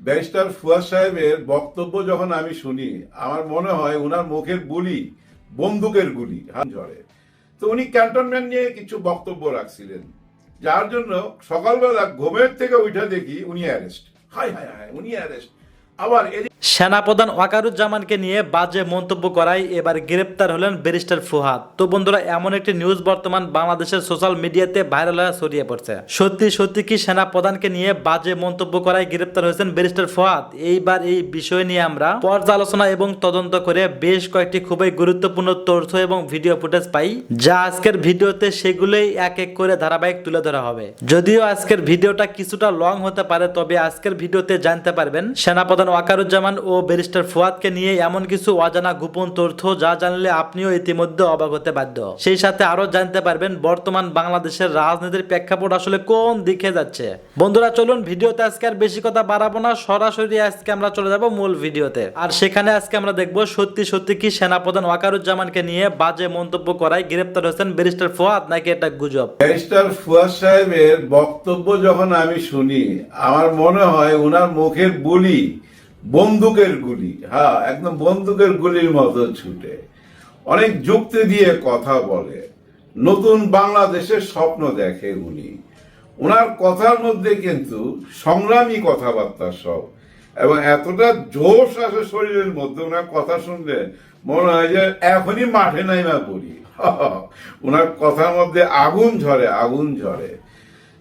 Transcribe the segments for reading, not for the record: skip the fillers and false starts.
Barrister Fuad সাহেবের বক্তব্য যখন আমি শুনি আমার মনে হয় ওনার মুখের বুলি বন্দুকের গুলি হাত ঝরে। তো উনি ক্যান্টনমেন্ট নিয়ে কিছু বক্তব্য রাখছিলেন, যার জন্য সকালবেলা ঘুমের থেকে উঠে দেখি উনি অ্যারেস্ট। হাই হাই হাই, উনি অ্যারেস্ট। আবার সেনাপ্রধান ওয়াকারুজ্জামানকে নিয়ে বাজে মন্তব্য করায় এবার গ্রেপ্তার হলেন ব্যারিস্টার ফুহাদ। তো বন্ধুরা, এমন একটি নিউজ বর্তমান বাংলাদেশের সোশ্যাল মিডিয়াতে ভাইরাল হয়ে ছড়িয়ে পড়ছে। সত্যি সত্যি কি সেনাপ্রধানকে নিয়ে বাজে মন্তব্য করায় গ্রেপ্তার হয়েছেন ব্যারিস্টার ফুহাদ? এইবার এই বিষয় নিয়ে আমরা পর্যালোচনা এবং তদন্ত করে বেশ কয়েকটি খুবই গুরুত্বপূর্ণ তথ্য এবং ভিডিও ফুটেজ পাই, যা আজকের ভিডিওতে সেগুলোই এক এক করে ধারাবাহিক তুলে ধরা হবে। যদিও আজকের ভিডিওটা কিছুটা লং হতে পারে, তবে আজকের ভিডিওতে জানতে পারবেন সেনাপ্রধান ওয়াকারুজ্জামান ও ব্যারিস্টার ফুয়াদকে নিয়ে এমন কিছু অজানা গোপন তথ্য যা জানলে আপনিও ইতিমধ্যে অবাক হতে বাধ্য। সেই সাথে আরো জানতে পারবেন বর্তমান বাংলাদেশের রাজনীতির প্রেক্ষাপট আসলে কোন দিকে যাচ্ছে। বন্ধুরা চলুন, ভিডিওতে আজকে আর বেশি কথা বাড়াবো না, সরাসরি আজকে আমরা চলে যাব মূল ভিডিওতে। আর সেখানে আজকে আমরা দেখব সত্যি সত্যি কি সেনাপ্রধান ওয়াকারুজ্জামানকে নিয়ে বাজে মন্তব্য করায় গ্রেপ্তার হয়েছেন ব্যারিস্টার ফুয়াদ, নাকি এটা গুজব। ব্যারিস্টার ফুয়াদ সাহেবের বক্তব্য যখন আমি শুনি আমার মনে হয় ওনার মুখের বুলি বন্দুকের গুলি, হ্যাঁ একদম বন্দুকের গুলির মতো ছুটে। অনেক যুক্তি দিয়ে কথা বলে, নতুন বাংলাদেশের স্বপ্ন দেখে উনি। ওনার কথার মধ্যে কিন্তু সংগ্রামী কথাবার্তা সব, এবং এতটা জোশ আসে শরীরের মধ্যে ওনার কথা শুনলে মনে হয় যে এখনই মাঠে নাইমা পড়ি। ওনার কথার মধ্যে আগুন ঝরে, আগুন ঝরে।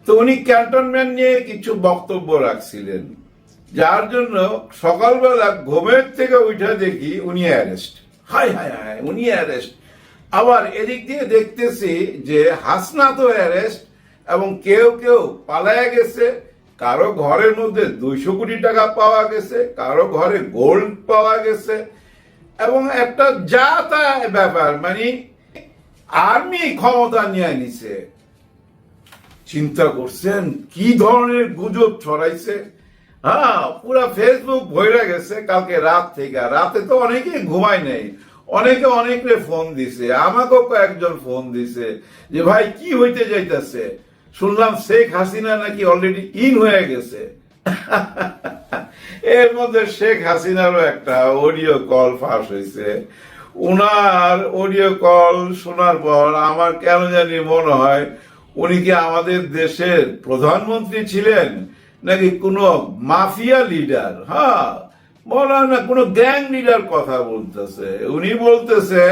তো উনি ক্যান্টনমেন্ট নিয়ে কিছু বক্তব্য রাখছিলেন, যার জন্য সকালবেলা ঘুমের থেকে উঠে দেখি উনি অ্যারেস্ট। হাই হাই হাই, উনি অ্যারেস্ট। আবার এদিক দিয়ে দেখতেছি যে হাসনাতও অ্যারেস্ট, এবং কেউ কেউ পালায় গেছে। কারো ঘরের মধ্যে 200 কোটি টাকা পাওয়া গেছে, কারো ঘরে গোল্ড পাওয়া গেছে, এবং একটা যা তা ব্যাপার, মানে আর্মি ক্ষমতা নিয়ে নিছে। চিন্তা করছেন কি ধরনের গুজব ছড়াইছে? হ্যাঁ, পুরা ফেসবুক ভরে গেছে কালকে রাত থেকে। রাতে তো অনেকে ঘুমায় নেই, অনেকে ফোন দিছে, আমাকেও কয়েকজন ফোন দিছে যে ভাই কি হইতে যাইতেছে, শুনলাম শেখ হাসিনা নাকি অলরেডি ইন হয়ে গেছে। এর মধ্যে শেখ হাসিনারও একটা অডিও কল ফাঁস হয়েছে। উনার অডিও কল শোনার পর আমার কেন জানি মনে হয় উনি কি আমাদের দেশের প্রধানমন্ত্রী ছিলেন নাকি কোনো মাফিয়া লিডার। হ্যাঁ, মনে হয় না কোনো গ্যাং লিডার কথা বলতেছে। উনি বলতেছে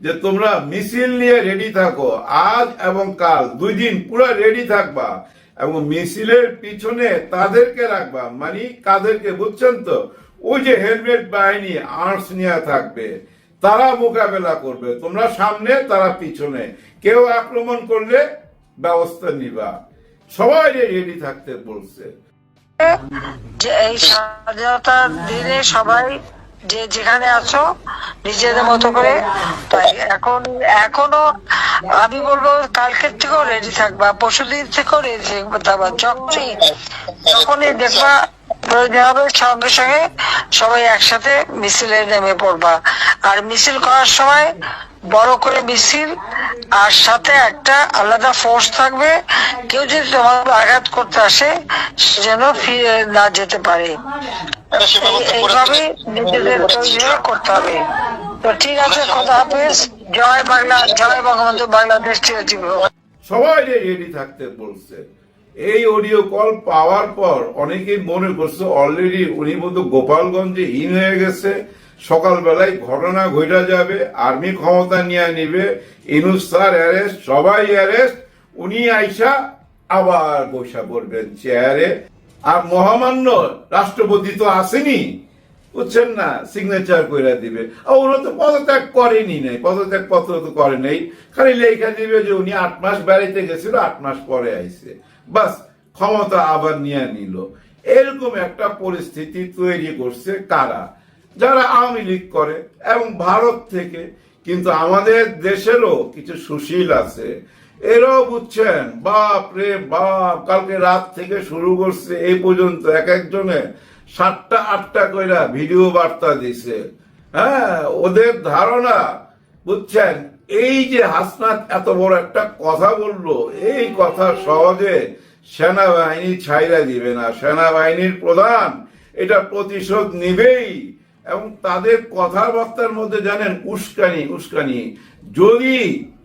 যে তোমরা মিছিল নিয়ে রেডি থাকো, আজ এবং কাল 2 দিন পুরো রেডি থাকবা, এবং মিছিলের পিছনে তাদেরকে রাখবা, মানে কাদেরকে বুঝছেন তো, ওই যে হেলমেট বাহিনী আর্মস নিয়ে থাকবে, তারা মোকাবেলা করবে, তোমরা সামনে তারা পিছনে, কেউ আক্রমণ করলে ব্যবস্থা নিবা, সবাই রেডি থাকতে বলছে। যে এই স্বাধীনতার দিনে সবাই যে যেখানে আছো নিজেদের মতো করে, তাই এখনো আমি বলবো কালকের থেকেও রেডি থাকবা, পরশুদিন থেকেও রেডি থাকবা। যখনই দেখবা প্রয়োজন হবে সঙ্গে সঙ্গে সবাই একসাথে মিছিলে নেমে পড়বা। আর মিছিল করার সময় বড় করে মিছিল, আর সাথে একটা আলাদা ফোর্স থাকবে, কেউ যদি তোমার আঘাত করতে আসে যেন ফিরে না যেতে পারে। এইভাবে নিজেদের তৈরি করতে হবে। তো ঠিক আছে, খোদা হাফেজ, জয় বাংলা, জয় বঙ্গবন্ধু, বাংলাদেশ চিরজীবী হোক। সবাই রেডি থাকতে বলছে। এই অডিও কল পাওয়ার পর অনেকেই মনে করছে অলরেডি উনি বোধ গোপালগঞ্জে ইন হয়ে গেছে, সকালবেলায় ঘটনা ঘটা যাবে, আর্মি ক্ষমতা নিয়ে নিবে, ইনুস স্যার অ্যারেস্ট, সবাই অ্যারেস্ট, উনি আইসা আবার বসা পড়বেন চেয়ারে। আর মহামান্য রাষ্ট্রপতি তো আসেনি, বুঝছেন না, সিগনেচার করে দিবে। ওরা তো পদত্যাগ করেনি, নাই পদত্যাগ পত্র তো করে নেই, খালি লেখা দিবে যে উনি 8 মাস বেড়াইতে গেছিল, 8 মাস পরে আইছে, বাস ক্ষমতা আবার নিয়ে নিল। এরকম একটা পরিস্থিতি তৈরি করছে কারা? যারা আওয়ামী লীগ করে এবং ভারত থেকে। কিন্তু আমাদের দেশেরও কিছু সুশীল আছে, এরাও বুঝছেন, বাপ রে বাপ, কালকে রাত থেকে শুরু করছে এই পর্যন্ত এক একজনে 7টা 8টা কইরা ভিডিও বার্তা দিছে। হ্যাঁ, ওদের ধারণা বুঝছেন, এই যে হাসনাত এত বড় একটা কথা বললো, এই কথা সহজে সেনাবাহিনী ছাইরা দিবে না। সেনাবাহিনীর প্রধান এটা প্রতিশোধ নিবেই। এবং তাদের কথাবার্তার মধ্যে জানেন উস্কানি যদি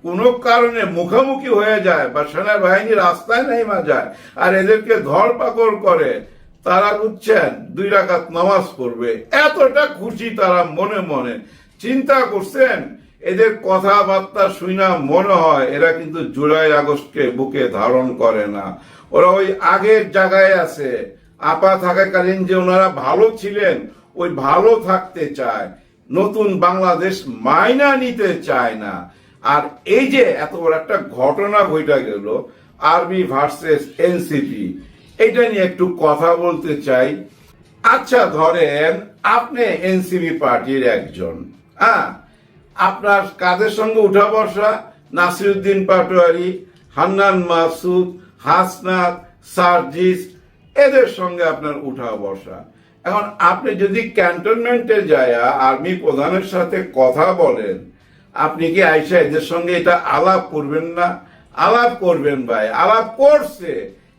কোনো কারণে মুখোমুখি হয়ে যায় বা সেনাবাহিনী রাস্তায় নেমে যায় আর এদেরকে ধরপাকড় করে, তারা বুঝছেন 2 রাকাত নামাজ পড়বে, এতটা খুশি তারা মনে মনে। চিন্তা করছেন, এদের কথাবার্তা শুনা মনে হয় এরা কিন্তু জুলাই আগস্টকে বুকে ধারণ করে না, ওরা ওই আগের জায়গায় আছে। আপা থাকাকালীন যে ওনারা ভালো ছিলেন, ওই ভালো থাকতে চায়, নতুন বাংলাদেশ মাইনা নিতে চায় না। আর এই যে এত বড় একটা ঘটনা ঘটে গেল আর্মি ভার্সেস এনসিপি, এটা নিয়ে একটু কথা বলতে চাই। আচ্ছা, ধরেন আপনি এনসিপি পার্টির একজন, আপনার কাদের সঙ্গে উঠা বসা? নাসিরউদ্দিন পাটোয়ারি, হান্নান মাসুদ, হাসনাত, সার্জিস, এদের সঙ্গে আপনার উঠা বসা। এখন আপনি যদি ক্যান্টনমেন্টে যায় আর্মি প্রধানের সাথে কথা বলেন, আপনি কি আইসা এদের সঙ্গে এটা আলাপ করবেন না? আলাপ করবেন ভাই, আলাপ করছে।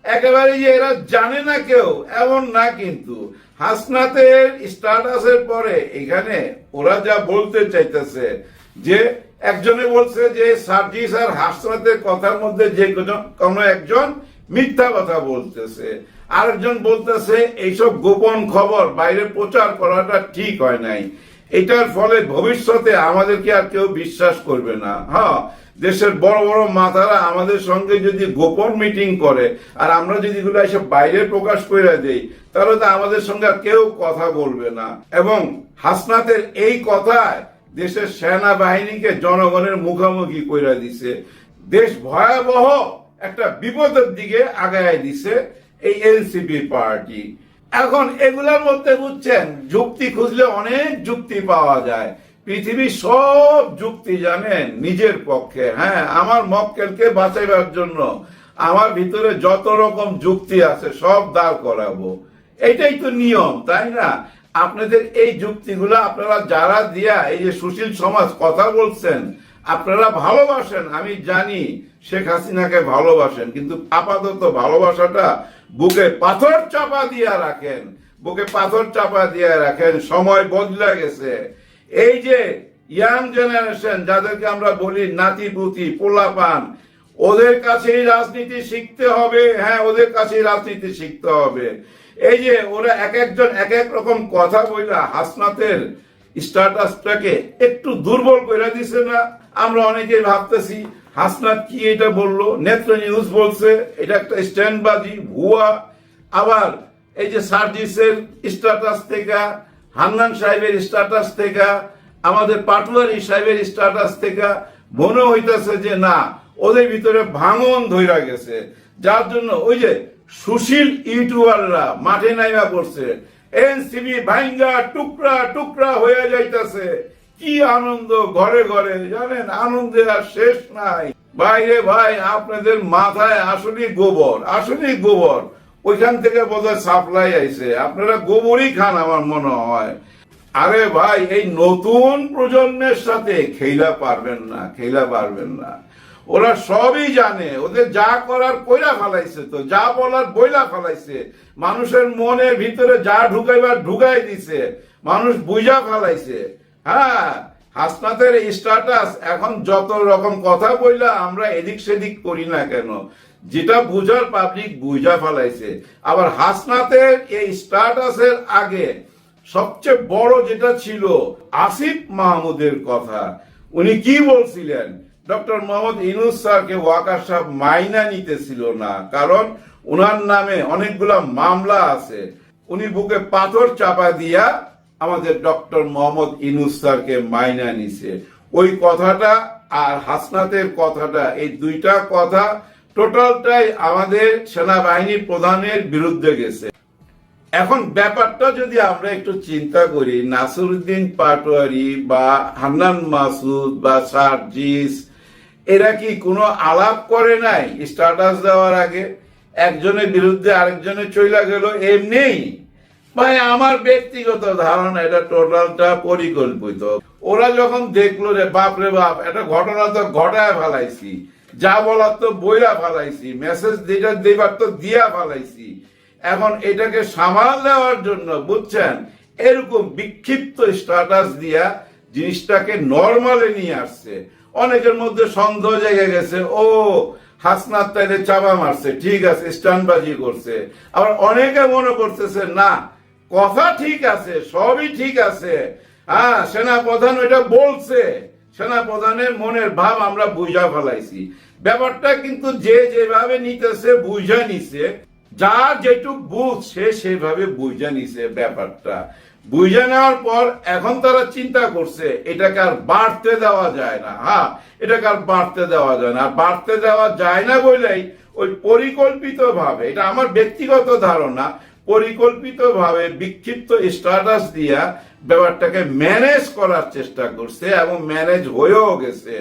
একেবারে যে এরা জানে না কেউ এমন না, কিন্তু হাসনাতের স্ট্যাটাসের পরে এখানে ওরা যা বলতে চাইতেছে, যে একজনে বলছে যে সার্জিস আর হাসনাতের কথার মধ্যে যে কোনো একজন মিথ্যা কথা বলতেছে, আরেকজন বলতেছে এইসব গোপন খবর বাইরে প্রচার করাটা ঠিক হয় নাই, এটার ফলে ভবিষ্যতে আমাদেরকে আর কেউ বিশ্বাস করবে না। দেশের বড় বড় মাথারা আমাদের সঙ্গে যদি গোপন মিটিং করে আর আমরা যদি এগুলো এসব বাইরে প্রকাশ করে দেই, তাহলে তো আমাদের সঙ্গে আর কেউ কথা বলবে না। এবং হাসনাতের এই কথায় দেশের সেনাবাহিনীকে জনগণের মুখোমুখি করে দিছে, দেশ ভয়াবহ একটা বিপদের দিকে আগায় দিছে এই এনসিপি পার্টি। এখন এগুলোর মধ্যে বুঝছেন, যুক্তি খুঁজলে অনেক যুক্তি পাওয়া যায়। পৃথিবীর সব যুক্তি জানেন নিজের পক্ষে। আমার মক্কেলকে বাঁচাইবার জন্য আমার ভিতরে যত রকম যুক্তি আছে সব দাঁড় করাবো, এটাই তো নিয়ম, তাই না? আপনাদের এই যুক্তিগুলো আপনারা যারা দিয়া এই যে সুশীল সমাজ কথা বলছেন, আপনারা ভালোবাসেন, আমি জানি শেখ হাসিনাকে ভালোবাসেন, কিন্তু আপাতত ভালোবাসাটা বুকে পাথর চাপা দিয়া রাখেন, বুকে পাথর চাপা দিয়া রাখেন। সময় বদলে গেছে। এই যে ইয়াং জেনারেশন, যাদেরকে আমরা বলি নাতিপুতি পোলাপান, ওদের কাছেই রাজনীতি শিখতে হবে। ওদের কাছেই রাজনীতি শিখতে হবে। এই যে ওরা এক একজন এক এক রকম কথা বইলা হাসনাতের স্ট্যাটাসটাকে একটু দুর্বল করে দিছে না? আমরা অনেকেই ভাবতেছি হাসনাত কি এটা বললো, নেত্র নিউজ বলছে এটা একটা স্ট্যান্ডবাজি, ভুয়া। আবার এই যে সার্জিসের স্ট্যাটাস থেকে, হান্নান সাহেবের স্ট্যাটাস থেকে, আমাদের পাটোয়ারি সাহেবের স্ট্যাটাস থেকে মনে হইতেছে যে না, ওদের ভিতরে ভাঙন ধইরা গেছে, যার জন্য ওই যে সুশীল ইউটিউবাররা মাঠে নাইমা পড়ছে, এনসিপি ভাঙ্গা টুকরা টুকরা হয়ে যাইতেছে। কি আনন্দ ঘরে ঘরে, জানেন, আনন্দের আর শেষ নাই। বাইরে ভাই, আপনাদের মাথায় আসলে গোবর, আসলেই গোবর ওইখান থেকে বোধহয় সাপ্লাই আইছে, আপনারা গোবরই খান আমার মনে হয়। আরে ভাই, এই নতুন প্রজন্মের সাথে খেলা পারবেন না, খেলা পারবেন না। ওরা সবই জানে, ওদের যা করার কইরা ফেলাইছে, তো যা বলার বইলা ফেলাইছে, মানুষের মনের ভিতরে যা ঢুকাইবার ঢুকাই দিছে, মানুষ বুঝা ফেলাইছে। হাসনাতের স্ট্যাটাস এখন যত রকম কথা বইলা আমরা এদিক সেদিক করি না কেন, যেটা বুঝার পাবলিক বুঝা ফেলাইছে। আবার হাসনাতের এই স্ট্যাটাসের আগে সবচেয়ে বড় যেটা ছিল আসিফ মাহমুদের কথা। উনি কি বলছিলেন? ডক্টর মোহাম্মদ ইউনূস স্যারকে ওয়াকার সাহেব মাইনা নিতেছিল না, কারণ উনার নামে অনেকগুলা মামলা আছে। উনি বুকে পাথর চাপা দিয়া আমাদের ডক্টর মোহাম্মদ ইউনূস স্যারকে মাইনা নিছে। ওই কথাটা আর হাসনাতের কথাটা, এই দুইটা কথা টোটালটাই আমাদের সেনাবাহিনী প্রধানের বিরুদ্ধে গেছে। এখন ব্যাপারটা যদি আমরা একটু চিন্তা করি, নাসিরউদ্দিন পাটোয়ারি বা হান্নান মাসুদ বা সার্জিস, এরা কি কোনো আলাপ করে নাই স্ট্যাটাস দেওয়ার আগে? একজনের বিরুদ্ধে আরেকজনের চইলা গেল এমনি? ভাই, আমার ব্যক্তিগত ধারণা এটা টোটালটা পরিকল্পিত। ওরা যখন দেখলো যে বাপ রে বাপ, একটা ঘটনা তো ঘটায় ফেলাইছি, যা বলার তো বইলা ফেলাইছি, মেসেজ যেটা দেবার তো দিয়া ফেলাইছি, এখন এটাকে সামাল দেওয়ার জন্য বুঝছেন এরকম বিক্ষিপ্ত স্ট্যাটাস দিয়া জিনিসটাকে নরমালে নিয়ে আসছে। অনেকের মধ্যে সন্দেহ জেগে গেছে, ও হাসনাত তাইলে চাপা মারছে, ঠিক আছে, স্টানবাজি করছে। আবার অনেকে মনে করতেছে না, কথা ঠিক আছে, সবই ঠিক আছে, হ্যাঁ সেনাপ্রধান ওইটা বলছে, সেনাপ্রধানের মনের ভাব আমরা বুঝা ফেলাইছি। ব্যাপারটা কিন্তু যে যেভাবে নিতেছে বুঝা নিছে, যার যেটুক বুঝ সে সেভাবে বুঝা নিছে। ব্যাপারটা বুঝে নেওয়ার পর এখন তারা চিন্তা করছে এটাকে আর বাড়তে দেওয়া যায় না। হ্যাঁ, এটাকে আর বাড়তে দেওয়া যায় না। বাড়তে দেওয়া যায় না বলেই ওই পরিকল্পিত ভাবে, এটা আমার ব্যক্তিগত ধারণা, পরিকল্পিত ভাবে বিক্ষিপ্ত স্ট্যাটাস দিয়া ব্যাপারটাকে ম্যানেজ করার চেষ্টা করছে এবং ম্যানেজ হয়েও গেছে।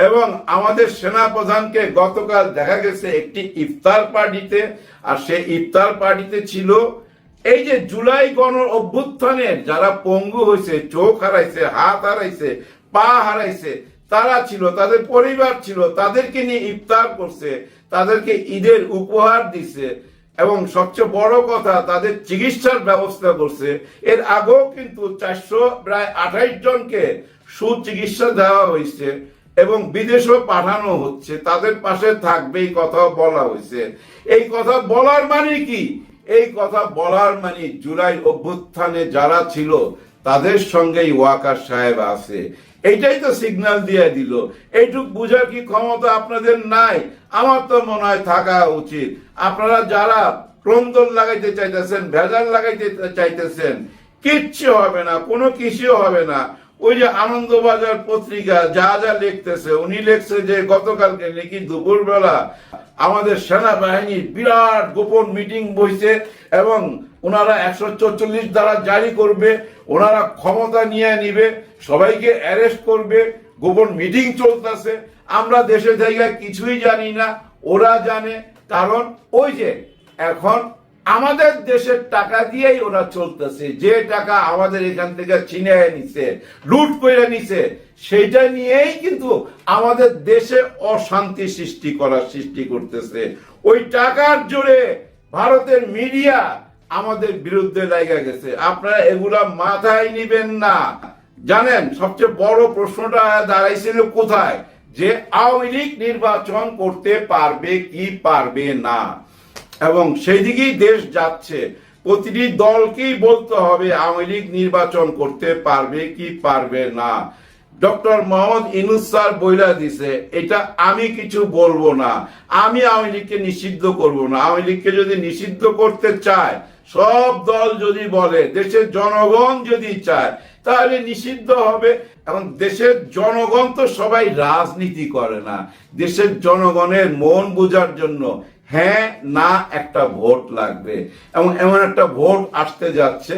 এবং আমাদের সেনাপ্রধানকে গতকাল দেখা গেছে একটি ইফতার পার্টিতে, আর সে ইফতার পার্টিতে ছিল এই যে জুলাই গণ অভ্যুত্থানের যারা পঙ্গু হয়েছে, চোখ হারাইছে, হাত হারাইছে, পা হারাইছে, তারা ছিল, তাদের পরিবার ছিল, তাদেরকে নিয়ে ইফতার করছে, তাদেরকে ঈদের উপহার দিছে এবং সবচেয়ে বড় কথা তাদের চিকিৎসার ব্যবস্থা করছে। এর আগেও কিন্তু 428 জনকে সুচিকিৎসা দেওয়া হয়েছে এবং বিদেশেও পাঠানো হচ্ছে, তাদের পাশে থাকবে এই কথা বলা হয়েছে। এই কথা বলার মানে কি? এই কথা বলার মানে জুলাই অভ্যুত্থানে যারা ছিল তাদের সঙ্গেই ওয়াকার সাহেব আছে, এইটাই তো সিগন্যাল দিয়ে দিল। এইটুক বুঝার কি ক্ষমতা আপনাদের নাই? আমার তো মনে হয় থাকা উচিত। আপনারা যারা ক্রন্দন লাগাইতে চাইতেছেন, ভেজাল লাগাইতে চাইতেছেন, কিচ্ছু হবে না, কোনো কিছু হবে না। ওই যে আনন্দবাজার পত্রিকা যা যা লিখতেছে, উনি লিখছে যে গতকালকে নাকি দুপুরবেলা আমাদের সেনাবাহিনীর বিরাট গোপন মিটিং বসছে এবং ওনারা 144 ধারা জারি করবে, ওনারা ক্ষমতা নিয়ে নিবে, সবাইকে অ্যারেস্ট করবে, গোপন মিটিং চলতেছে। আমরা দেশের জায়গায় কিছুই জানি না, ওরা জানে। কারণ ওই যে এখন আমাদের দেশের টাকা দিয়েই ওরা চলতেছে, যে টাকা আমাদের এখান থেকে ছিনে নিছে, লুট করে নিছে, সেইটা নিয়েই কিন্তু আমাদের দেশে অশান্তি সৃষ্টি করতেছে। ওই টাকার জোরে ভারতের মিডিয়া আমাদের বিরুদ্ধে লাগা গেছে। আপনারা এগুলা মাথায় নিবেন না। জানেন সবচেয়ে বড় প্রশ্নটা দাঁড়াইছিল কোথায়? যে আওয়ামী লীগ নির্বাচন করতে পারবে কি পারবে না, এবং সেই দিকেই দেশ যাচ্ছে। প্রতিটি দলকেই বলতে হবে আওয়ামী লীগ নির্বাচন করতে পারবে কি পারবে না। ডক্টর মোহাম্মদ ইউনূস স্যার বইলা দিছে, এটা আমি কিছু বলবো না, আমি আওয়ামী লীগকে নিষিদ্ধ করব না। আওয়ামী লীগকে যদি নিষিদ্ধ করতে চায়, সব দল যদি বলে, দেশের জনগণ যদি চায়, তাহলে নিষিদ্ধ হবে। এখন দেশের জনগণ তো সবাই রাজনীতি করে না। দেশের জনগণের মন বোঝার জন্য হ্যাঁ না একটা ভোট লাগবে, এবং এমন একটা ভোট আসতে যাচ্ছে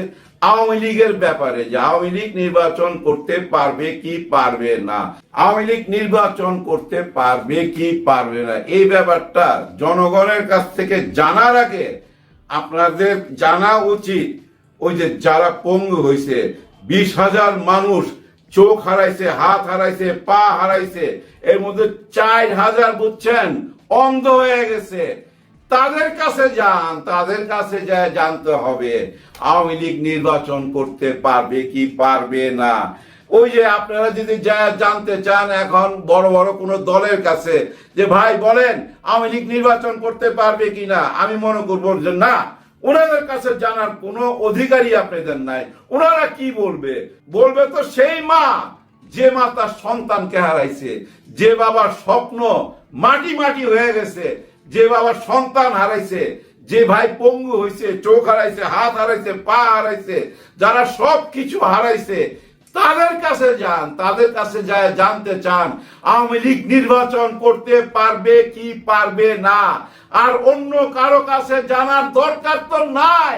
আওয়ামী লীগের ব্যাপারে, যে আওয়ামী লীগ নির্বাচন করতে পারবে কি পারবে না, আওয়ামী লীগ নির্বাচন করতে পারবে কি পারবে না। এই ব্যাপারটা জনগণের কাছ থেকে জানার আগে আপনাদের জানা উচিত, ওই যে যারা পঙ্গু হয়েছে, 20,000 মানুষ চোখ হারাইছে, হাত হারাইছে, পা হারাইছে, এর মধ্যে 4,000 বুঝছেন অন্ধ হয়ে গেছে। তাদের কাছে যান, তাদের কাছে যায় জানতে হবে আওয়ামী লীগ নির্বাচন করতে পারবে কি পারবে না। ওই যে আপনারা যদি জানতে চান এখন বড় বড় কোন দলের কাছে, যে ভাই বলেন আওয়ামী লীগ নির্বাচন করতে পারবে কিনা, আমি মনে করবো যে না, ওনাদের কাছে জানার কোনো অধিকারই আপনাদের নাই। ওনারা কি বলবে? বলবে তো সেই মা, যে মা তার সন্তানকে হারাইছে, যে বাবার স্বপ্ন মাটি মাটি হয়ে গেছে, যে বাবার সন্তান হারাইছে, যে ভাই পঙ্গু হয়েছে, চোখ হারাইছে, হাত হারাইছে, পা হারাইছে, যারা সব কিছু হারাইছে, তাদের কাছে যান, তাদের কাছে যায় জানতে চান আওয়ামী লীগ নির্বাচন করতে পারবে কি পারবে না। আর অন্য কারো কাছে জানার দরকার তো নাই।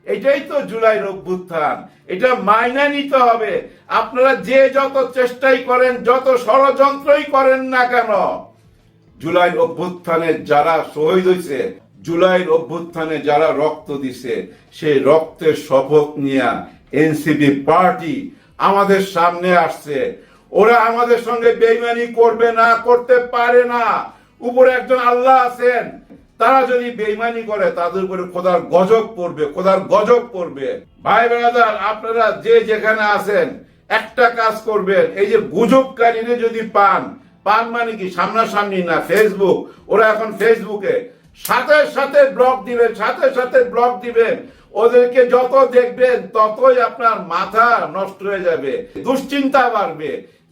এটাই তো জুলাই অভ্যুত্থান, এটা মাইনা নিতে হবে। আপনারা যে যত চেষ্টাই করেন, যত ষড়যন্ত্রই করেন না কেন, জুলাই অভ্যুত্থানে যারা শহীদ হয়েছে, জুলাই অভ্যুত্থানে যারা রক্ত দিছে, সেই রক্তের শপথ নিয়ে এনসিপি পার্টি আমাদের সামনে আসছে। ওরা আমাদের সঙ্গে বেইমানি করবে না, করতে পারে না। উপরে একজন আল্লাহ আছেন, তারা যদি বেইমানি করে তাদের উপরে খোদার গজব পড়বে, খোদার গজব পড়বে। ভাই ব্রাদার, আপনারা যে যেখানে আছেন একটা কাজ করবেন, এই যে গুজবকারীরে যদি পান মানে কি সামনাসামনি না, ফেসবুক, ওরা এখন ফেসবুকে সাথে সাথে ব্লক দিবেন, সাথে সাথে ব্লক দিবেন। ওদেরকে যত দেখবেন ততই আপনার মাথা নষ্ট হয়ে যাবে, দুশ্চিন্তা বাড়বে,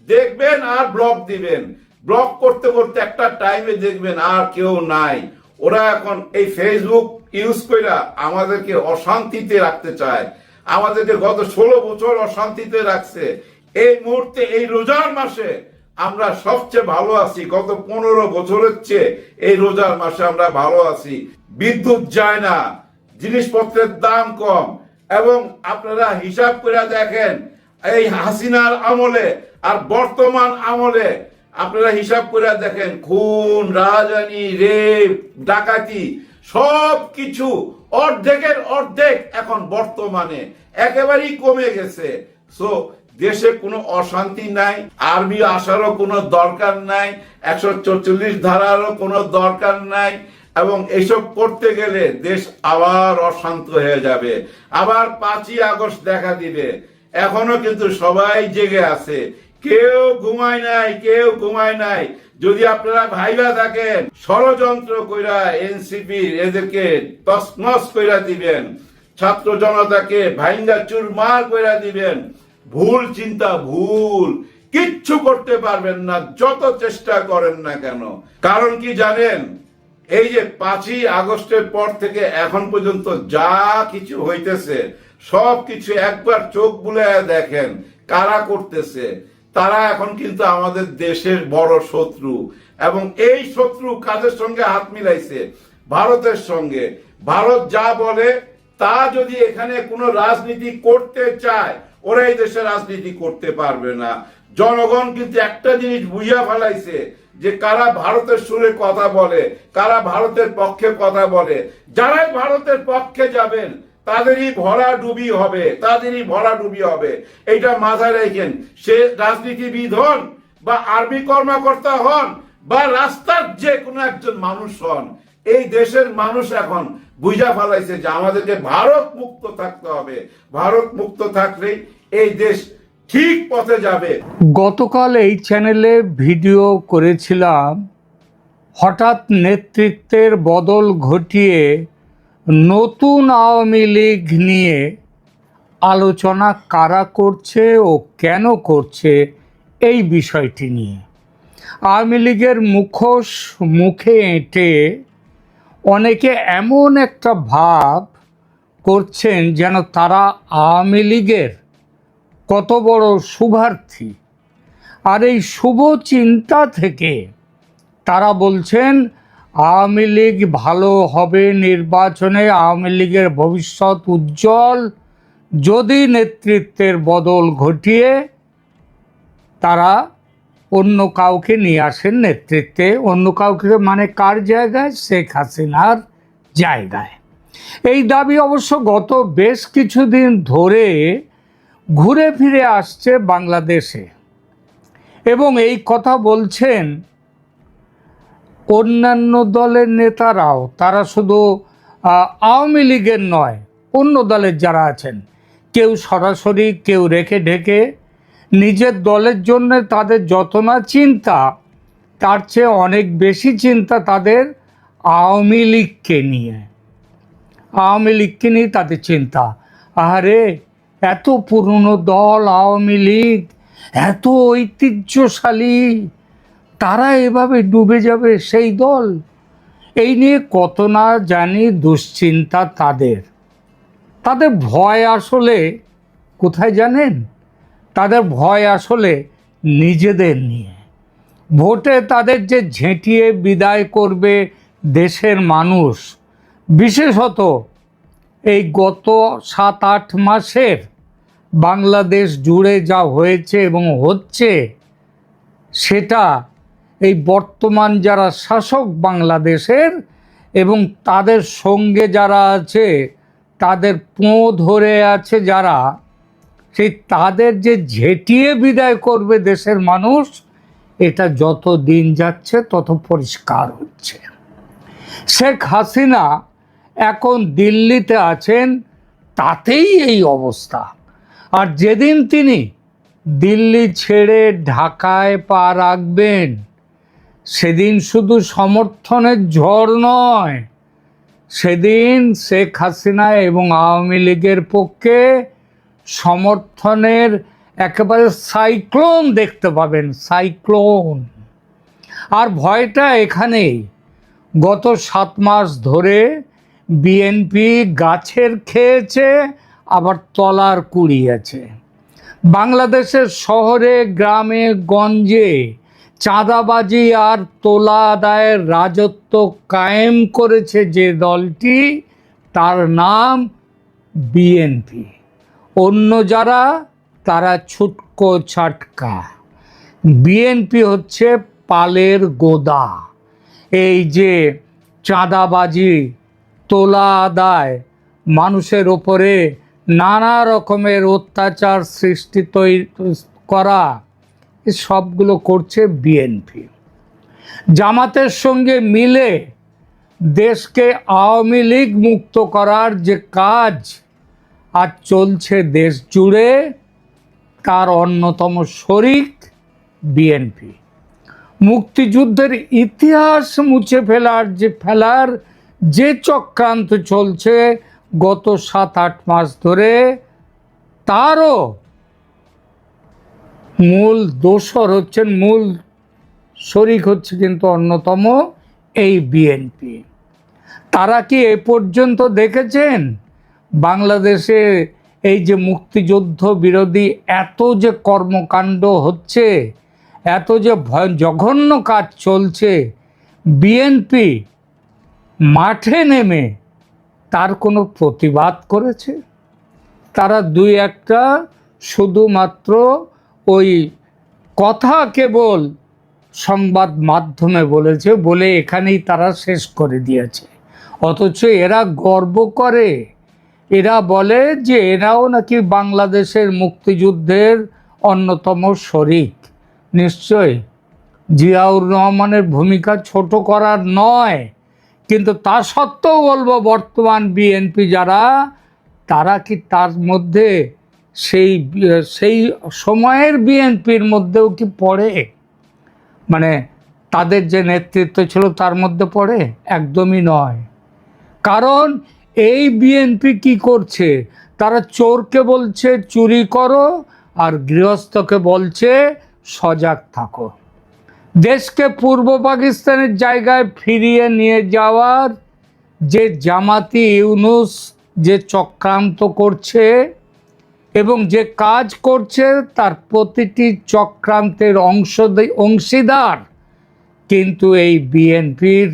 দেখবেন আর ব্লক দিবেন। ব্লক করতে করতে একটা টাইমে দেখবেন আর কেউ নাই। ওরা এখন এই ফেসবুক ইউজ করে আমাদেরকে অশান্তিতে রাখতে চায়, আমাদেরকে গত 16 বছর অশান্তিতে রাখছে। এই মুহূর্তে এই রোজার মাসে আমরা সবচেয়ে ভালো আছি, গত 15 বছরের চেয়ে এই রোজার মাসে আমরা ভালো আছি। বিদ্যুৎ যায় না, জিনিসপত্রের দাম কম, এবং আপনারা হিসাব করে দেখেন এই হাসিনার আমলে আর বর্তমান আমলে আপনারা হিসাব করে দেখেন, খুন, রাজধানী, রেপ, ডাকাতি সব কিছু অর্ধেকের অর্ধেক এখন বর্তমানে একেবারেই কমে গেছে। সো দেশে কোনো অশান্তি নাই, আর্মি আসারও কোনো দরকার নাই, 144 ধারারও কোনো দরকার নাই, এবং এসব করতে গেলে দেশ আবার অশান্ত হয়ে যাবে, আবার 5ই আগস্ট দেখা দিবে। এখনো কিন্তু সবাই জেগে আছে, কেউ ঘুমায় নাই, কেউ ঘুমায় নাই। যদি আপনারা ভাইবা থাকেন ষড়যন্ত্র কইরা এনসিপি এদেরকে তছনছ কইরা দিবেন, ছাত্র জনতাকে ভাইঙ্গা চুরমার কইরা দিবেন, ভুল চিন্তা, ভুল, কিচ্ছু করতে পারবেন না যত চেষ্টা করেন না কেন। কারণ কি জানেন, এই যে 5ই আগস্টের পর থেকে এখন পর্যন্ত যা কিছু হইতেছে সব কিছু একবার চোখ বুলায় দেখেন কারা করতেছে। তারা এখন কিন্তু আমাদের দেশের বড় শত্রু, এবং এই শত্রু কাদের সঙ্গে হাত মিলাইছে? ভারতের সঙ্গে। ভারত যা বলে তা যদি এখানে কোনো রাজনীতি করতে চায়, ওরা এই দেশে রাজনীতি করতে পারবে না। জনগণ কিন্তু একটা জিনিস বুঝিয়া ফেলাইছে যে কারা ভারতের সুরে কথা বলে, কারা ভারতের পক্ষে কথা বলে। যারাই ভারতের পক্ষে যাবেন তাদেরই ভরা ডুবি হবে, তাদেরই ভরা ডুবি হবে। এইটা মাথায় রাখেন। সে রাজনীতিবিদ হন, বা আর্মি কর্মকর্তা হন, বা রাস্তার যে কোনো একজন মানুষ হন, এই দেশের মানুষ এখন বুঝা ফেলাইছে যে আমাদেরকে ভারত মুক্ত থাকতে হবে। ভারত মুক্ত থাকলেই এই দেশ ঠিক পথে যাবে। গতকাল এই চ্যানেলে ভিডিও করেছিলাম, হঠাৎ নেতৃত্বের বদল ঘটিয়ে নতুন আওয়ামী লীগ নিয়ে আলোচনা কারা করছে ও কেন করছে এই বিষয়টি নিয়ে। আওয়ামী লীগের মুখোশ মুখে এঁটে অনেকে এমন একটা ভাব করছেন যেন তারা আওয়ামী লীগের কত বড় শুভার্থী। আর এই শুভ চিন্তা থেকে তারা বলছেন আওয়ামী লীগ ভালো হবে নির্বাচনে, আওয়ামী লীগের ভবিষ্যৎ উজ্জ্বল যদি নেতৃত্বের বদল ঘটিয়ে তারা অন্য কাউকে নিয়ে আসেন নেতৃত্বে। অন্য কাউকে মানে কার জায়গায়? শেখ হাসিনার জায়গায়। এই দাবি অবশ্য গত বেশ কিছুদিন ধরে ঘুরে ফিরে আসছে বাংলাদেশে, এবং এই কথা বলছেন অন্যান্য দলের নেতারাও। তারা শুধু আওয়ামী লীগের নয়, অন্য দলের যারা আছেন, কেউ সরাসরি, কেউ রেখে ঢেকে। নিজের দলের জন্য তাদের যত না চিন্তা, তার চেয়ে অনেক বেশি চিন্তা তাদের আওয়ামী লীগকে নিয়ে। আওয়ামী লীগকে নিয়ে তাদের চিন্তা। আরে এত পুরনো দল আওয়ামী লীগ, এত ঐতিহ্যশালী, তারা এভাবে ডুবে যাবে সেই দল? এই নিয়ে কত না জানি দুশ্চিন্তা তাদের। তাদের ভয় আসলে কোথায় জানেন? তাদের ভয় আসলে নিজেদের নিয়ে। ভোটে তাদের যে ঝেঁটিয়ে বিদায় করবে দেশের মানুষ, বিশেষত এই গত 7-8 মাসের বাংলাদেশ জুড়ে যা হয়েছে এবং হচ্ছে, সেটা এই বর্তমান যারা শাসক বাংলাদেশের এবং তাদের সঙ্গে যারা আছে, তাদের পোঁ ধরে আছে যারা, সেই তাদের যে ঝেঁটিয়ে বিদায় করবে দেশের মানুষ, এটা যত দিন যাচ্ছে তত পরিষ্কার হচ্ছে। শেখ হাসিনা এখন দিল্লিতে আছেন, তাতেই এই অবস্থা। আর যেদিন তিনি দিল্লি ছেড়ে ঢাকায় পা রাখবেন, সেদিন শুধু সমর্থনের ঝড় নয়, সেদিন শেখ হাসিনা এবং আওয়ামী লীগের পক্ষে সমর্থনের একেবারে সাইক্লোন দেখতে পাবেন, সাইক্লোন। আর ভয়টা এখানেই, গত 7 মাস ধরে বিএনপি গাছের খেয়েছে, আবার তলার কুড়িয়েছে। বাংলাদেশের শহরে গ্রামে গঞ্জে চাঁদাবাজি আর তোলা আদায়ের রাজত্ব কায়েম করেছে যে দলটি, তার নাম বিএনপি। অন্য যারা, তারা ছুটকো ছাটকা। বিএনপি হচ্ছে পালের গোদা। এই যে চাঁদাবাজি, তোলা আদায়, মানুষের ওপরে নানা রকমের অত্যাচার সৃষ্টি করা, সবগুলো করছে বিএনপি। জামাতের সঙ্গে মিলে দেশকে আওয়ামী লীগ মুক্ত করার যে কাজ আজ চলছে দেশ জুড়ে, তার অন্যতম শরিক বিএনপি। মুক্তিযুদ্ধের ইতিহাস মুছে ফেলার যে চক্রান্ত চলছে গত 7-8 মাস ধরে, তারও মূল দোসর হচ্ছেন, মূল শরিক হচ্ছে কিন্তু অন্যতম এই বিএনপি। তারা কি এ পর্যন্ত দেখেছেন বাংলাদেশে এই যে মুক্তিযুদ্ধ বিরোধী এত যে কর্মকাণ্ড হচ্ছে, এত যে জঘন্য কাজ চলছে, বিএনপি মাঠে নেমে তার কোনো প্রতিবাদ করেছে? তারা 2-1টা শুধুমাত্র ওই কথা কেবল সংবাদ মাধ্যমে বলেছে, বলে এখানেই তারা শেষ করে দিয়েছে। অথচ এরা গর্ব করে, এরা বলে যে এরাও নাকি বাংলাদেশের মুক্তিযুদ্ধের অন্যতম শরিক। নিশ্চয় জিয়াউর রহমানের ভূমিকা ছোট করার নয়, কিন্তু তা সত্ত্বেও বলবো বর্তমান বিএনপি যারা, তারা কি তার মধ্যে সেই সময়ের বিএনপির মধ্যেও কি পড়ে? মানে তাদের যে নেতৃত্ব ছিল তার মধ্যে পড়ে? একদমই নয়। কারণ এই বিএনপি কি করছে? তারা চোরকে বলছে চুরি করো, আর গৃহস্থকে বলছে সজাগ থাকো। দেশকে পূর্ব পাকিস্তানের জায়গায় ফিরিয়ে নিয়ে যাওয়ার যে জামাতি ইউনূস যে চক্রান্ত করছে এবং যে কাজ করছে, তার প্রতিটি চক্রান্তের অংশীদার কিন্তু এই বিএনপির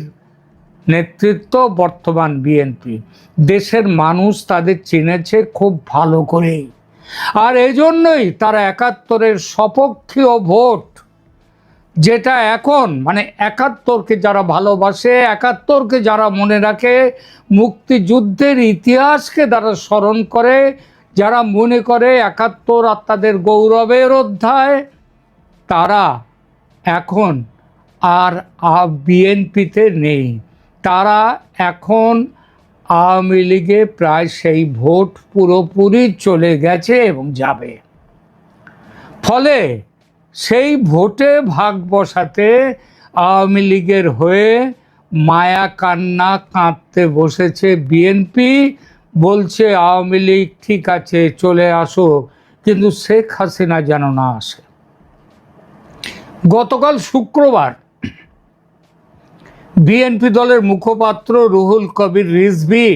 নেতৃত্ব, বর্তমান বিএনপি। দেশের মানুষ তাদের চিনেছে খুব ভালো করেই, আর এজন্যই তারা 71-এর সপক্ষীয় ভোট, যেটা এখন মানে 71-কে যারা ভালোবাসে, 71-কে যারা মনে রাখে, মুক্তিযুদ্ধের ইতিহাসকে যারা স্মরণ করে, যারা মনে করে 71 আর তাদের গৌরবের অধ্যায়, তারা এখন আর বিএনপিতে নেই। তারা এখন আওয়ামী লীগে প্রায় সেই ভোট পুরোপুরি চলে গেছে এবং যাবে। ফলে সেই ভোটে ভাগ বসাতে আওয়ামী লীগের হয়ে মায়া কান্না কাঁদতে বসেছে বিএনপি। বলছে আওয়ামী লীগ ঠিক আছে চলে আসো, কিন্তু শেখ হাসিনা যেন না আসে। গতকাল শুক্রবার বিএনপি দলের মুখপাত্র রুহুল কবির রিজভী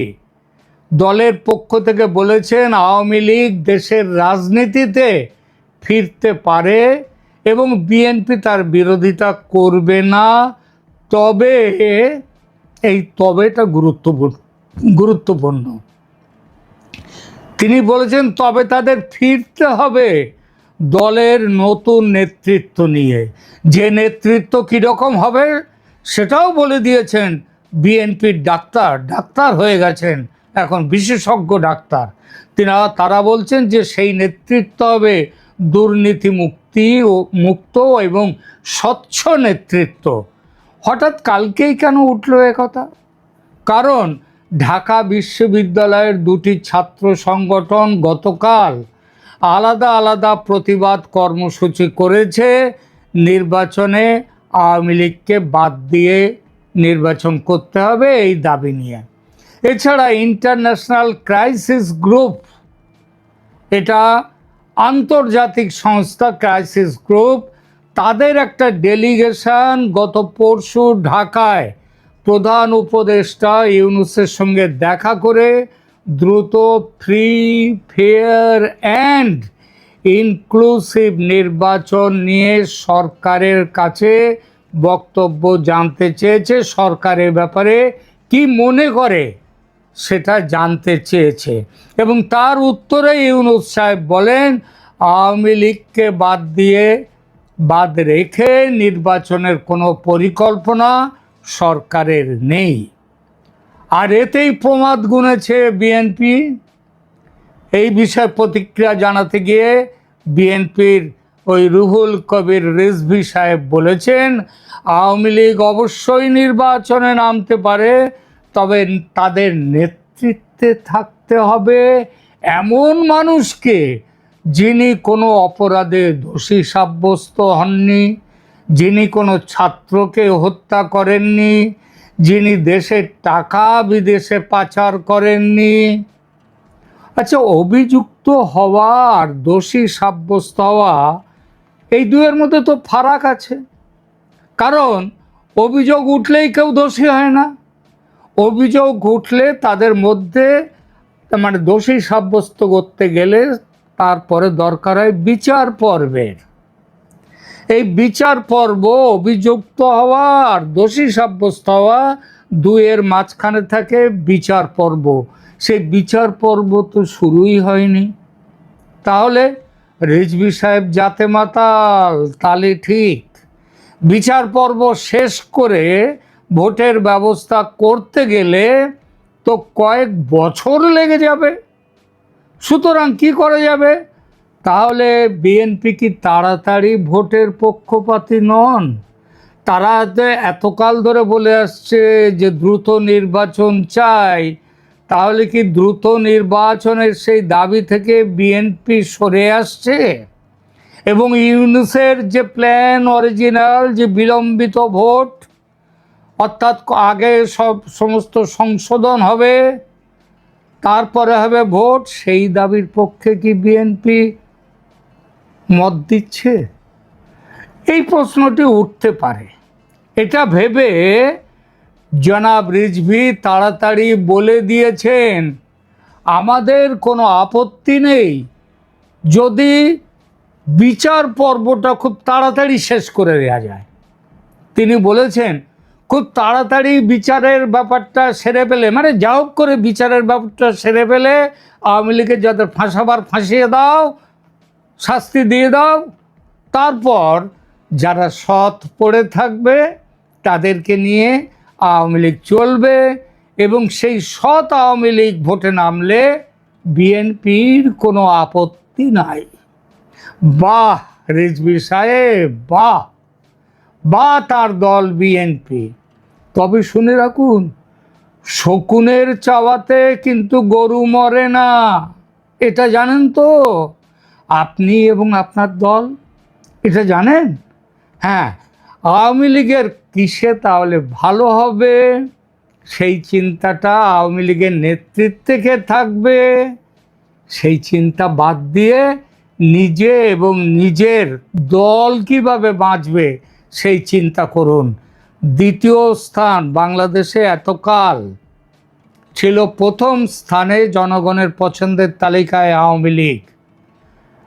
দলের পক্ষ থেকে বলেছেন আওয়ামী লীগ দেশের রাজনীতিতে ফিরতে পারে এবং বিএনপি তার বিরোধিতা করবে না। তবে এই তবেটা গুরুত্বপূর্ণ। তিনি বলেছেন তবে তাদের ফিরতে হবে দলের নতুন নেতৃত্ব নিয়ে। যে নেতৃত্ব কীরকম হবে সেটাও বলে দিয়েছেন। বিএনপির ডাক্তার হয়ে গেছেন এখন, বিশেষজ্ঞ ডাক্তার। তারা বলছেন যে সেই নেতৃত্ব হবে দুর্নীতি মুক্ত এবং স্বচ্ছ নেতৃত্ব। হঠাৎ কালকেই কেন উঠলো কথা? কারণ ঢাকা বিশ্ববিদ্যালয়ের দুটি ছাত্র সংগঠন গতকাল আলাদা আলাদা প্রতিবাদ কর্মসূচি করেছে নির্বাচনে আওয়ামী লীগকে বাদ দিয়ে নির্বাচন করতে হবে এই দাবি নিয়ে। এছাড়া ইন্টারন্যাশনাল ক্রাইসিস গ্রুপ, এটা আন্তর্জাতিক সংস্থা ক্রাইসিস গ্রুপ, তাদের একটা ডেলিগেশন গত পরশু ঢাকায় প্রধান উপদেষ্টা ইউনূসের সঙ্গে দেখা করে দ্রুত ফ্রি, ফেয়ার অ্যান্ড ইনক্লুসিভ নির্বাচন নিয়ে সরকারের কাছে বক্তব্য জানতে চেয়েছে। সরকারের ব্যাপারে কি মনে করে সেটা জানতে চেয়েছে এবং তার উত্তরে ইউনূস সাহেব বলেন আওয়ামী লীগকে বাদ রেখে নির্বাচনের কোনো পরিকল্পনা সরকারের নেই। আর এতেই প্রমাদ গুনেছে বিএনপি। এই বিষয়ে প্রতিক্রিয়া জানাতে গিয়ে বিএনপির ওই রুহুল কবির রিজভী সাহেব বলেছেন আওয়ামী লীগ অবশ্যই নির্বাচনে নামতে পারে, তবে তাদের নেতৃত্বে থাকতে হবে এমন মানুষকে যিনি কোনো অপরাধে দোষী সাব্যস্ত হননি, যিনি কোনো ছাত্রকে হত্যা করেননি, যিনি দেশের টাকা বিদেশে পাচার করেননি। আচ্ছা, অভিযুক্ত হওয়া আর দোষী সাব্যস্ত হওয়া এই দুয়ের মধ্যে তো ফারাক আছে। কারণ অভিযোগ উঠলেই কেউ দোষী হয় না। অভিযোগ উঠলে তাদের মধ্যে মানে দোষী সাব্যস্ত করতে গেলে তারপরে দরকার হয় বিচার পর্বের। এই বিচার পর্ব অভিযুক্ত হওয়া আর দোষী সাব্যস্ত হওয়া দুয়ের মাঝখানে থাকে বিচার পর্ব। সেই বিচার পর্ব তো শুরুই হয়নি। তাহলে রিজভী সাহেব যাতে মাতাল তালে ঠিক। বিচার পর্ব শেষ করে ভোটের ব্যবস্থা করতে গেলে তো কয়েক বছর লেগে যাবে। সুতরাং কি করা যাবে? তাহলে বিএনপি কি তাড়াতাড়ি ভোটের পক্ষপাতী নন? তারা এতকাল ধরে বলে আসছে যে দ্রুত নির্বাচন চাই, তাহলে কি দ্রুত নির্বাচনের সেই দাবি থেকে বিএনপি সরে আসছে? এবং ইউনূসের যে প্ল্যান অরিজিনাল, যে বিলম্বিত ভোট, অর্থাৎ আগে সমস্ত সংশোধন হবে তারপরে হবে ভোট, সেই দাবির পক্ষে কি বিএনপি মত দিচ্ছে? এই প্রশ্নটি উঠতে পারে। এটা ভেবে জনাব রিজভী তাড়াতাড়ি বলে দিয়েছেন আমাদের কোনো আপত্তি নেই যদি বিচার পর্বটা খুব তাড়াতাড়ি শেষ করে দেওয়া যায়। তিনি বলেছেন খুব তাড়াতাড়ি বিচারের ব্যাপারটা সেরে ফেলে, মানে যা হোক করে বিচারের ব্যাপারটা সেরে ফেলে আওয়ামী লীগের যাদের ফাঁসাবার ফাঁসিয়ে দাও, শাস্তি দিয়ে দাও, তারপর যারা সৎ পড়ে থাকবে তাদেরকে নিয়ে আওয়ামী লীগ চলবে এবং সেই সৎ আওয়ামী লীগ ভোটে নামলে বিএনপির কোনো আপত্তি নাই। বাহ রিজভী সাহেব, বাহ, বা তার দল বিএনপি। তবে শুনে রাখুন, শকুনের চাওয়াতে কিন্তু গরু মরে না, এটা জানেন তো? আপনি এবং আপনার দল এটা জানেন? হ্যাঁ, আওয়ামী লীগের কিসে তাহলে ভালো হবে সেই চিন্তাটা আওয়ামী লীগের নেতৃত্বে কে থাকবে সেই চিন্তা বাদ দিয়ে নিজে এবং নিজের দল কিভাবে বাঁচবে সেই চিন্তা করুন। দ্বিতীয় স্থান বাংলাদেশে এতকাল ছিল প্রথম স্থানে জনগণের পছন্দের তালিকায় আওয়ামী লীগ,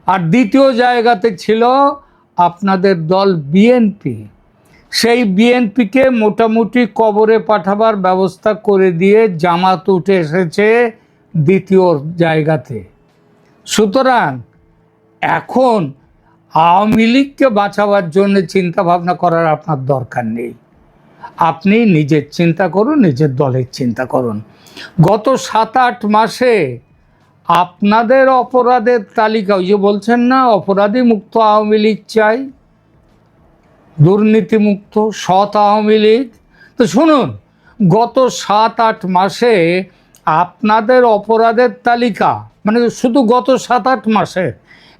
আর দ্বিতীয় জায়গাতে ছিল আপনাদের দল বিএনপি। সেই বিএনপিকে মোটামুটি কবরে পাঠাবার ব্যবস্থা করে দিয়ে জামাত উঠে এসেছে দ্বিতীয় জায়গাতে। সুতরাং এখন আওয়ামী লীগকে বাঁচাবার জন্য চিন্তা ভাবনা করার আপনার দরকার নেই। আপনি নিজের চিন্তা করুন, নিজের দলের চিন্তা করুন। গত 7-8 মাসে আপনাদের অপরাধের তালিকা, ওই যে বলছেন না অপরাধী মুক্ত আওয়ামী লীগ চাই, দুর্নীতিমুক্ত সৎ আওয়ামী লীগ, তো শুনুন গত 7-8 মাসে আপনাদের অপরাধের তালিকা, মানে শুধু গত 7-8 মাসে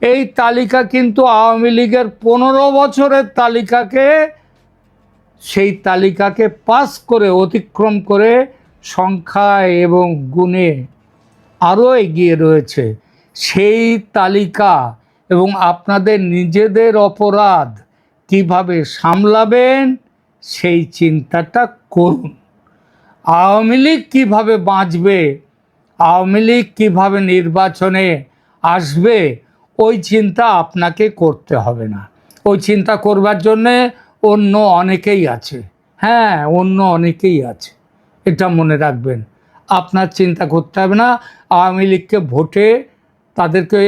এই তালিকা কিন্তু আওয়ামী লীগের 15 বছরের তালিকাকে, সেই তালিকাকে পাস করে, অতিক্রম করে সংখ্যায় এবং গুণে আরও এগিয়ে রয়েছে। সেই তালিকা এবং আপনাদের নিজেদের অপরাধ কিভাবে সামলাবেন সেই চিন্তাটা করুন। আওয়ামী লীগ কীভাবে বাঁচবে, আওয়ামী লীগ কীভাবে নির্বাচনে আসবে, ওই চিন্তা আপনাকে করতে হবে না। ওই চিন্তা করবার জন্যে অন্য অনেকেই আছে। হ্যাঁ, অন্য অনেকেই আছে, এটা মনে রাখবেন। আপনার চিন্তা করতে হবে না আওয়ামী লীগকে ভোটে তাদেরকে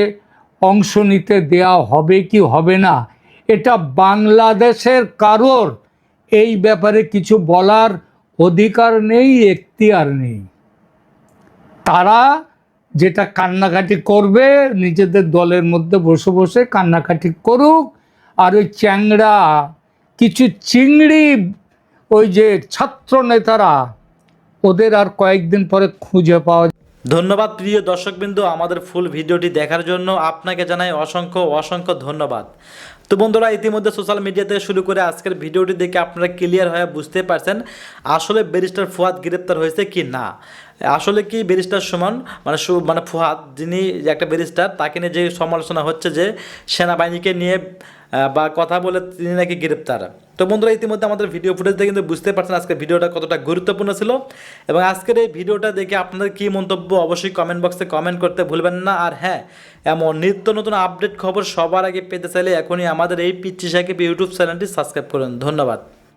অংশ নিতে দেওয়া হবে কি হবে না। এটা বাংলাদেশের কারোর এই ব্যাপারে কিছু বলার অধিকার নেই, এখতিয়ার নেই। তারা যেটা কান্নাকাটি করবে নিজেদের দলের মধ্যে বসে বসে কান্নাকাটি করুক। আর ওই চ্যাংড়া কিছু চিংড়ি ওই যে ছাত্র নেতারা, ওদের আর কয়েকদিন পরে খুঁজে পাওয়া। ধন্যবাদ প্রিয় দর্শকবৃন্দ, আমাদের ফুল ভিডিওটি দেখার জন্য আপনাকে জানাই অসংখ্য অসংখ্য ধন্যবাদ। তো বন্ধুরা, ইতিমধ্যে সোশ্যাল মিডিয়া থেকে শুরু করে আজকের ভিডিওটি দেখে আপনারা ক্লিয়ার হয়ে বুঝতে পারছেন আসলে ব্যারিস্টার ফুয়াদ গ্রেপ্তার হয়েছে কি না। আসলে কি ব্যারিস্টার সুমন মানে ফুয়াদ, যিনি একটা ব্যারিস্টার, তাকে নিয়ে যে সমালোচনা হচ্ছে যে সেনাবাহিনীকে নিয়ে বা কথা বলে তিনি নাকি গ্রেপ্তার। তো বন্ধুরা, ইতিমধ্যে আমাদের ভিডিও ফুটেজ দেখে কিন্তু বুঝতে পারছেন আজকের ভিডিওটা কতটা গুরুত্বপূর্ণ ছিল। এবং আজকের এই ভিডিওটা দেখে আপনাদের কী মন্তব্য অবশ্যই কমেন্ট বক্সে কমেন্ট করতে ভুলবেন না। আর হ্যাঁ, এমন নিত্য নতুন আপডেট খবর সবার আগে পেতে চাইলে এখনই আমাদের এই পিচ্চি সাকিব ইউটিউব চ্যানেলটি সাবস্ক্রাইব করুন। ধন্যবাদ।